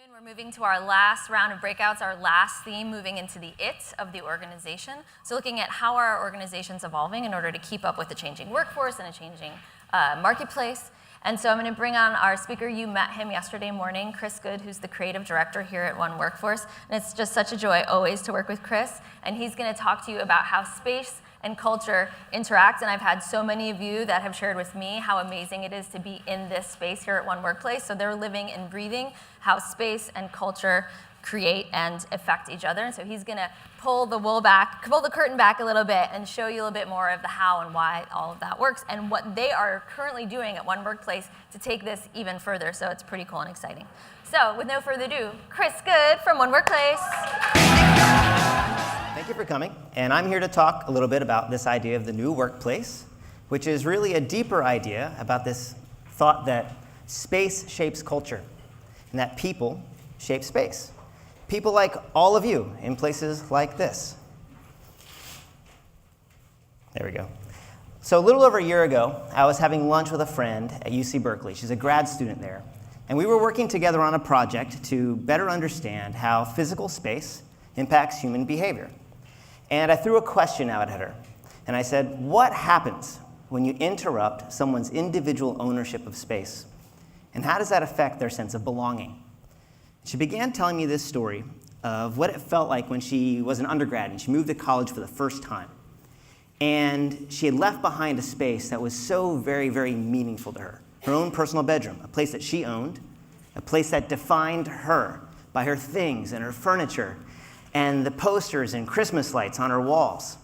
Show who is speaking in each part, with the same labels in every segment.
Speaker 1: We're moving to our last round of breakouts, our last theme, moving into the it of the organization. So looking at how are our organizations evolving in order to keep up with the changing workforce and a changing marketplace. And so I'm going to bring on our speaker. You met him yesterday morning, Chris Good, who's the creative director here at One Workforce. And it's just such a joy always to work with Chris. And he's going to talk to you about how space and culture interact. And I've had so many of you that have shared with me how amazing it is to be in this space here at One Workplace. So they're living and breathing how space and culture create and affect each other. And so he's going to pull the curtain back a little bit and show you a little bit more of the how and why all of that works and what they are currently doing at One Workplace to take this even further. So it's pretty cool and exciting. So with no further ado, Chris Good from One Workplace.
Speaker 2: Thank you for coming. And I'm here to talk a little bit about this idea of the new workplace, which is really a deeper idea about this thought that space shapes culture and that people shape space. People like all of you in places like this. There we go. So a little over a year ago, I was having lunch with a friend at UC Berkeley. She's a grad student there. And we were working together on a project to better understand how physical space impacts human behavior. And I threw a question out at her. And I said, what happens when you interrupt someone's individual ownership of space? And how does that affect their sense of belonging? She began telling me this story of what it felt like when she was an undergrad and she moved to college for the first time. And she had left behind a space that was so very, very meaningful to her. Her own personal bedroom, a place that she owned, a place that defined her by her things and her furniture and the posters and Christmas lights on her walls.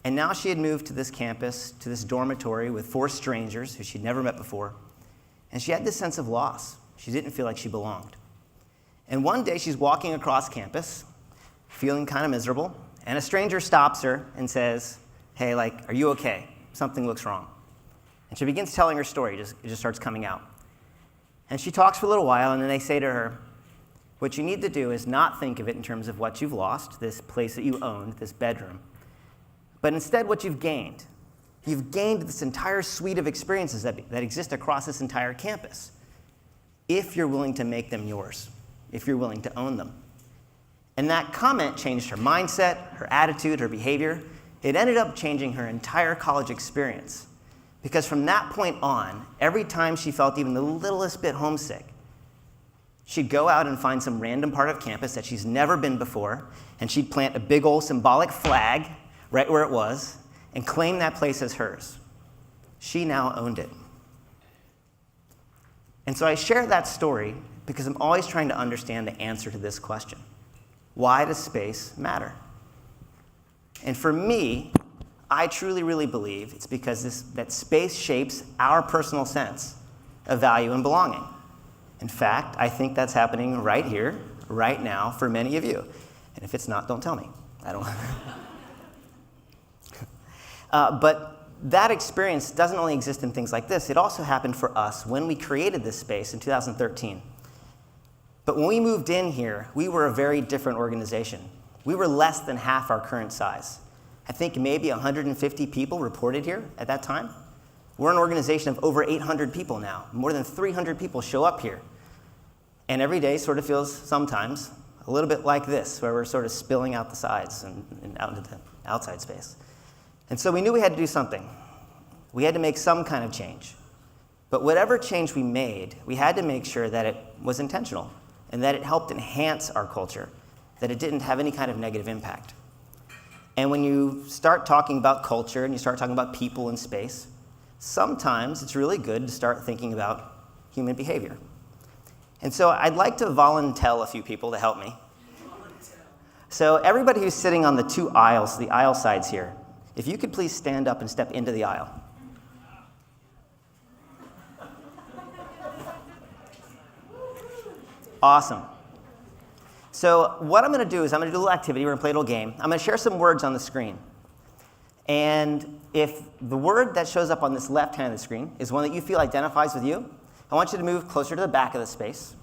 Speaker 2: And now she had moved to this campus, to this dormitory with 4 strangers who she'd never met before. And she had this sense of loss. She didn't feel like she belonged. And one day she's walking across campus, feeling kind of miserable, and a stranger stops her and says, hey, are you okay? Something looks wrong. And she begins telling her story. It just starts coming out. And she talks for a little while, and then they say to her, what you need to do is not think of it in terms of what you've lost, this place that you owned, this bedroom, but instead what you've gained. You've gained this entire suite of experiences that exist across this entire campus, if you're willing to make them yours, if you're willing to own them. And that comment changed her mindset, her attitude, her behavior. It ended up changing her entire college experience. Because from that point on, every time she felt even the littlest bit homesick, she'd go out and find some random part of campus that she's never been before, and she'd plant a big old symbolic flag right where it was and claim that place as hers. She now owned it. And so I share that story because I'm always trying to understand the answer to this question. Why does space matter? And for me, I truly, really believe it's because that space shapes our personal sense of value and belonging. In fact, I think that's happening right here, right now, for many of you. And if it's not, don't tell me. I don't. But that experience doesn't only exist in things like this. It also happened for us when we created this space in 2013. But when we moved in here, we were a very different organization. We were less than half our current size. I think maybe 150 people reported here at that time. We're an organization of over 800 people now. More than 300 people show up here. And every day sort of feels sometimes a little bit like this, where we're sort of spilling out the sides and out into the outside space. And so we knew we had to do something. We had to make some kind of change. But whatever change we made, we had to make sure that it was intentional and that it helped enhance our culture, that it didn't have any kind of negative impact. And when you start talking about culture and you start talking about people in space, sometimes it's really good to start thinking about human behavior. And so I'd like to volunteer a few people to help me. So everybody who's sitting on the 2 aisles, the aisle sides here, if you could please stand up and step into the aisle. Awesome. So what I'm going to do is I'm going to do a little activity. We're going to play a little game. I'm going to share some words on the screen. And if the word that shows up on this left hand of the screen is one that you feel identifies with you, I want you to move closer to the back of the space.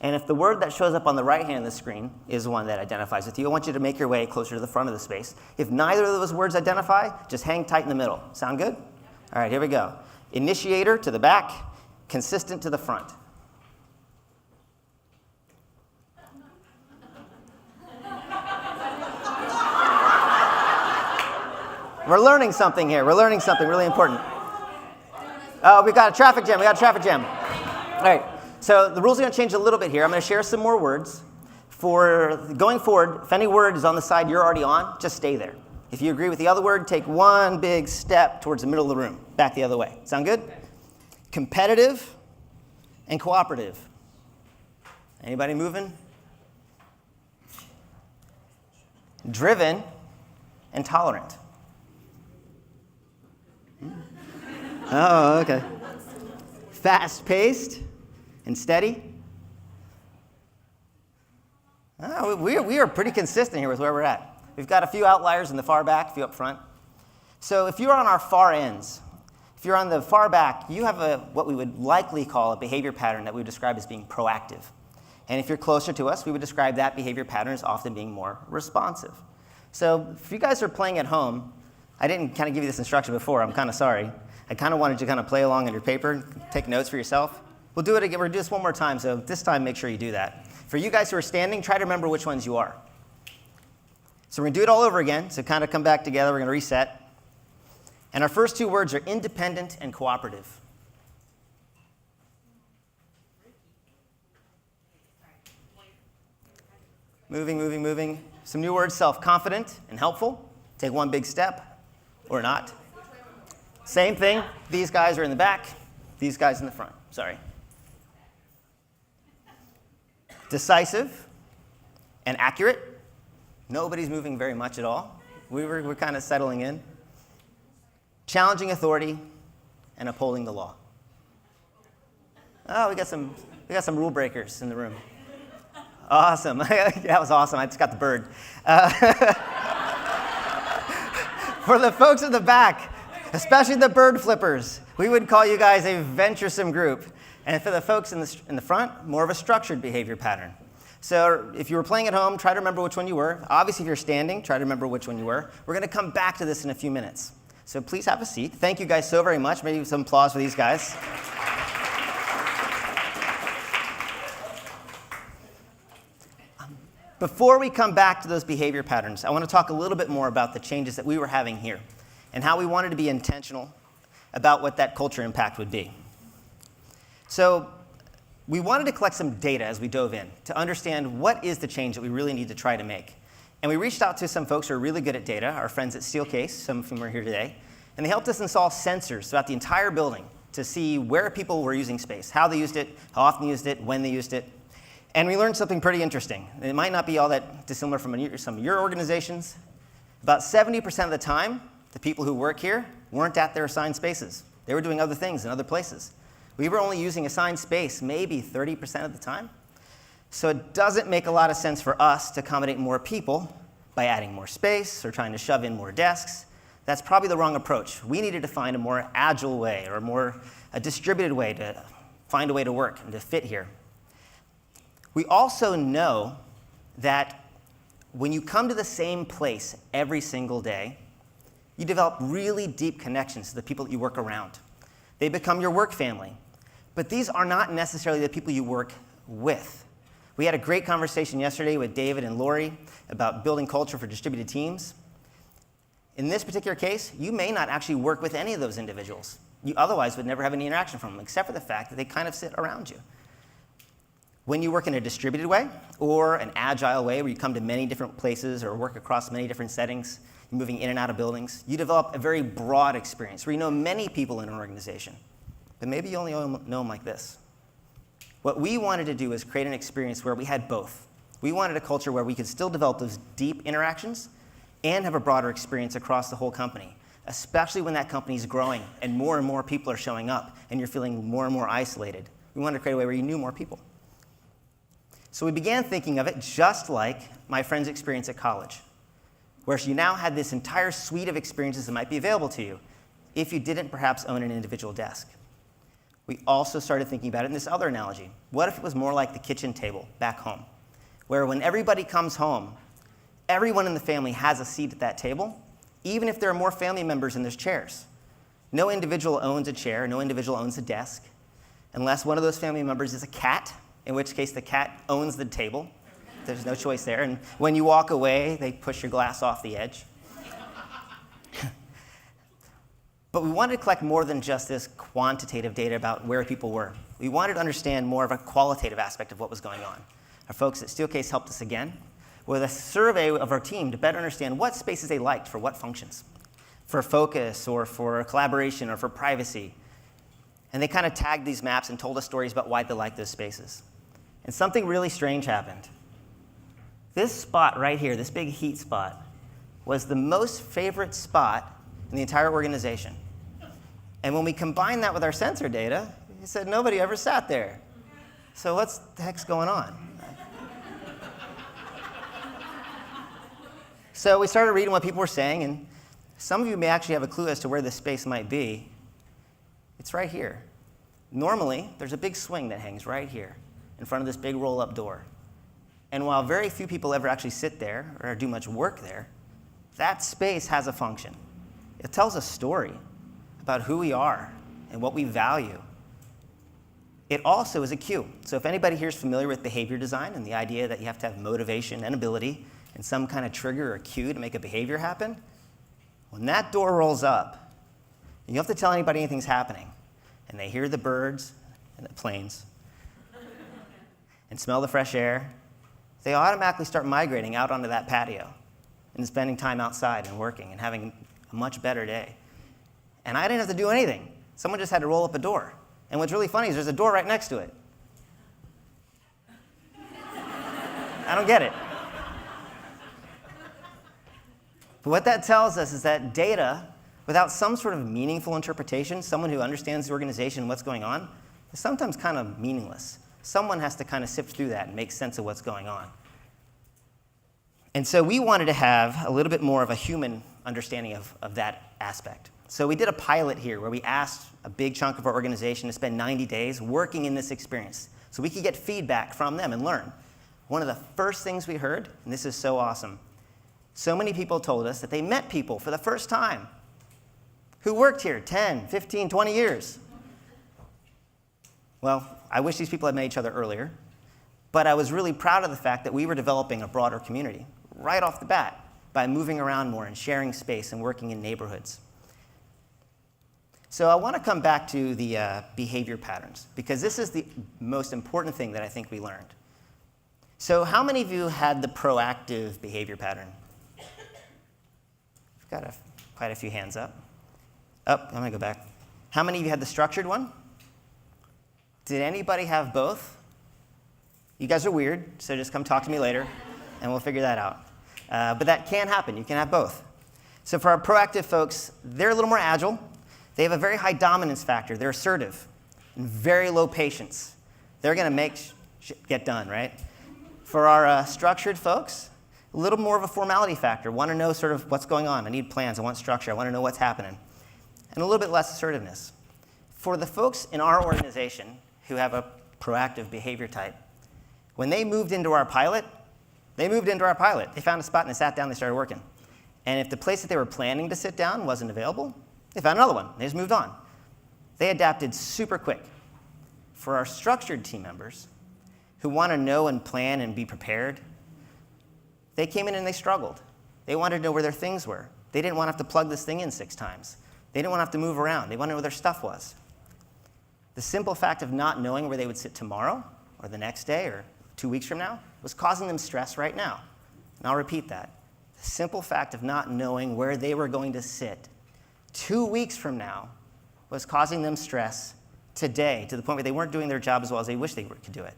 Speaker 2: And if the word that shows up on the right hand of the screen is one that identifies with you, I want you to make your way closer to the front of the space. If neither of those words identify, just hang tight in the middle. Sound good? All right, here we go. Initiator to the back, consistent to the front. We're learning something here. We're learning something really important. Oh, we've got a traffic jam. All right. So the rules are going to change a little bit here. I'm going to share some more words. For going forward, if any word is on the side you're already on, just stay there. If you agree with the other word, take one big step towards the middle of the room, back the other way. Sound good? Okay. Competitive and cooperative. Anybody moving? Driven and tolerant. Oh, okay. Fast-paced and steady. Oh, we are pretty consistent here with where we're at. We've got a few outliers in the far back, a few up front. So if you're on our far ends, if you're on the far back, you have what we would likely call a behavior pattern that we would describe as being proactive. And if you're closer to us, we would describe that behavior pattern as often being more responsive. So if you guys are playing at home, I didn't kind of give you this instruction before. I'm kind of sorry. I kind of wanted you to kind of play along on your paper, take notes for yourself. We'll do it again. We'll do this one more time, so this time make sure you do that. For you guys who are standing, try to remember which ones you are. So we're going to do it all over again, so kind of come back together. We're going to reset. And our first two words are independent and cooperative. Moving. Some new words, self-confident and helpful. Take one big step, or not. Same thing. These guys are in the back. These guys in the front. Sorry. Decisive and accurate. Nobody's moving very much at all. We're kind of settling in. Challenging authority and upholding the law. Oh, we got some rule breakers in the room. Awesome. That was awesome. I just got the bird. For the folks in the back, especially the bird flippers, we would call you guys a venturesome group. And for the folks in the front, more of a structured behavior pattern. So if you were playing at home, try to remember which one you were. Obviously, if you're standing, try to remember which one you were. We're going to come back to this in a few minutes. So please have a seat. Thank you guys so very much. Maybe some applause for these guys. Before we come back to those behavior patterns, I want to talk a little bit more about the changes that we were having here and how we wanted to be intentional about what that culture impact would be. So we wanted to collect some data as we dove in to understand what is the change that we really need to try to make. And we reached out to some folks who are really good at data, our friends at Steelcase, some of whom are here today, and they helped us install sensors throughout the entire building to see where people were using space, how they used it, how often they used it, when they used it. And we learned something pretty interesting. It might not be all that dissimilar from some of your organizations. About 70% of the time, the people who work here weren't at their assigned spaces. They were doing other things in other places. We were only using assigned space maybe 30% of the time. So it doesn't make a lot of sense for us to accommodate more people by adding more space or trying to shove in more desks. That's probably the wrong approach. We needed to find a more agile way or a distributed way to find a way to work and to fit here. We also know that when you come to the same place every single day, you develop really deep connections to the people that you work around. They become your work family. But these are not necessarily the people you work with. We had a great conversation yesterday with David and Lori about building culture for distributed teams. In this particular case, you may not actually work with any of those individuals. You otherwise would never have any interaction from them, except for the fact that they kind of sit around you. When you work in a distributed way or an agile way where you come to many different places or work across many different settings, you're moving in and out of buildings, you develop a very broad experience where you know many people in an organization, but maybe you only know them like this. What we wanted to do is create an experience where we had both. We wanted a culture where we could still develop those deep interactions and have a broader experience across the whole company, especially when that company is growing and more people are showing up and you're feeling more and more isolated. We wanted to create a way where you knew more people. So we began thinking of it just like my friend's experience at college, where you now had this entire suite of experiences that might be available to you if you didn't perhaps own an individual desk. We also started thinking about it in this other analogy. What if it was more like the kitchen table back home, where when everybody comes home, everyone in the family has a seat at that table, even if there are more family members than there's chairs. No individual owns a chair, no individual owns a desk, unless one of those family members is a cat, in which case the cat owns the table. There's no choice there. And when you walk away, they push your glass off the edge. But we wanted to collect more than just this quantitative data about where people were. We wanted to understand more of a qualitative aspect of what was going on. Our folks at Steelcase helped us again with a survey of our team to better understand what spaces they liked for what functions, for focus or for collaboration or for privacy. And they kind of tagged these maps and told us stories about why they liked those spaces. And something really strange happened. This spot right here, this big heat spot, was the most favorite spot in the entire organization. And when we combined that with our sensor data, he said nobody ever sat there. So what the heck's going on? So we started reading what people were saying, and some of you may actually have a clue as to where this space might be. It's right here. Normally, there's a big swing that hangs right here in front of this big roll-up door. And while very few people ever actually sit there or do much work there, that space has a function. It tells a story about who we are and what we value. It also is a cue. So if anybody here is familiar with behavior design and the idea that you have to have motivation and ability and some kind of trigger or cue to make a behavior happen, when that door rolls up, you don't have to tell anybody anything's happening, and they hear the birds and the planes and smell the fresh air, they automatically start migrating out onto that patio and spending time outside and working and having a much better day. And I didn't have to do anything. Someone just had to roll up a door. And what's really funny is there's a door right next to it. I don't get it. But what that tells us is that data, without some sort of meaningful interpretation, someone who understands the organization and what's going on, is sometimes kind of meaningless. Someone has to kind of sift through that and make sense of what's going on. And so we wanted to have a little bit more of a human understanding of that aspect. So we did a pilot here where we asked a big chunk of our organization to spend 90 days working in this experience so we could get feedback from them and learn. One of the first things we heard, and this is so awesome, so many people told us that they met people for the first time who worked here 10, 15, 20 years. Well, I wish these people had met each other earlier, but I was really proud of the fact that we were developing a broader community right off the bat by moving around more and sharing space and working in neighborhoods. So I want to come back to the behavior patterns, because this is the most important thing that I think we learned. So how many of you had the proactive behavior pattern? I've got quite a few hands up. Oh, I'm going to go back. How many of you had the structured one? Did anybody have both? You guys are weird, so just come talk to me later, and we'll figure that out. But that can happen. You can have both. So for our proactive folks, they're a little more agile. They have a very high dominance factor. They're assertive and very low patience. They're going to make shit get done, right? For our structured folks, a little more of a formality factor. Want to know sort of what's going on. I need plans. I want structure. I want to know what's happening. And a little bit less assertiveness. For the folks in our organization who have a proactive behavior type, when they moved into our pilot, they found a spot and they sat down, they started working. And if the place that they were planning to sit down wasn't available, they found another one. They just moved on. They adapted super quick. For our structured team members who want to know and plan and be prepared, they came in and they struggled. They wanted to know where their things were. They didn't want to have to plug this thing in 6 times. They didn't want to have to move around. They wanted to know where their stuff was. The simple fact of not knowing where they would sit tomorrow or the next day or 2 weeks from now was causing them stress right now. And I'll repeat that. The simple fact of not knowing where they were going to sit 2 weeks from now was causing them stress today, to the point where they weren't doing their job as well as they wish they could do it.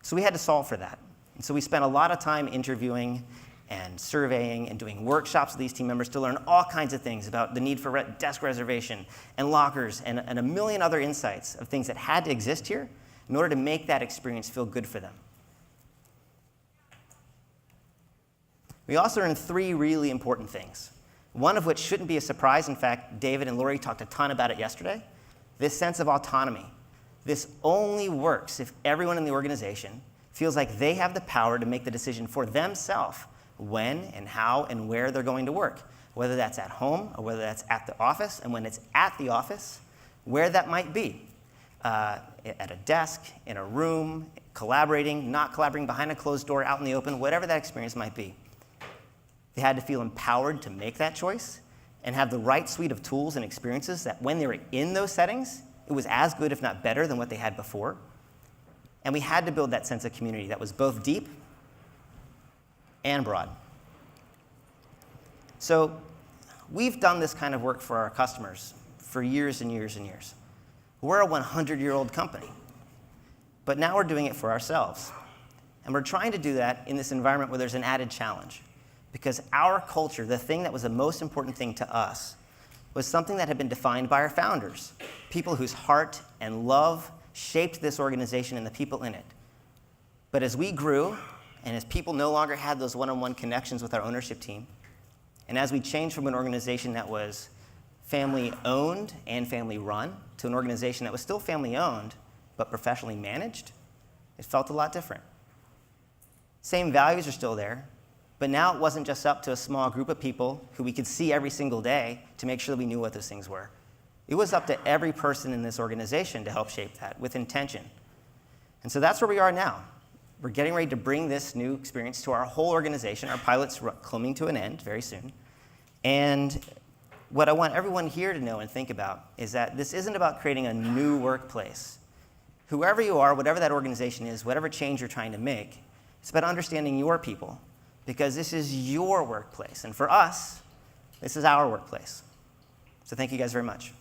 Speaker 2: So we had to solve for that. And so we spent a lot of time interviewing and surveying and doing workshops with these team members to learn all kinds of things about the need for desk reservation and lockers and a million other insights of things that had to exist here in order to make that experience feel good for them. We also learned 3 really important things, one of which shouldn't be a surprise. In fact, David and Lori talked a ton about it yesterday. This sense of autonomy. This only works if everyone in the organization feels like they have the power to make the decision for themselves when and how and where they're going to work, whether that's at home or whether that's at the office, and when it's at the office, where that might be. At a desk, in a room, collaborating, not collaborating, behind a closed door, out in the open, whatever that experience might be. They had to feel empowered to make that choice, and have the right suite of tools and experiences that when they were in those settings, it was as good, if not better, than what they had before. And we had to build that sense of community that was both deep and broad. So we've done this kind of work for our customers for years and years and years. We're a 100-year-old company, but now we're doing it for ourselves. And we're trying to do that in this environment where there's an added challenge, because our culture, the thing that was the most important thing to us, was something that had been defined by our founders, people whose heart and love shaped this organization and the people in it. But as we grew, and as people no longer had those one-on-one connections with our ownership team, and as we changed from an organization that was family-owned and family-run to an organization that was still family-owned but professionally managed, it felt a lot different. Same values are still there, but now it wasn't just up to a small group of people who we could see every single day to make sure that we knew what those things were. It was up to every person in this organization to help shape that with intention. And so that's where we are now. We're getting ready to bring this new experience to our whole organization. Our pilot's coming to an end very soon. And what I want everyone here to know and think about is that this isn't about creating a new workplace. Whoever you are, whatever that organization is, whatever change you're trying to make, it's about understanding your people, because this is your workplace. And for us, this is our workplace. So thank you guys very much.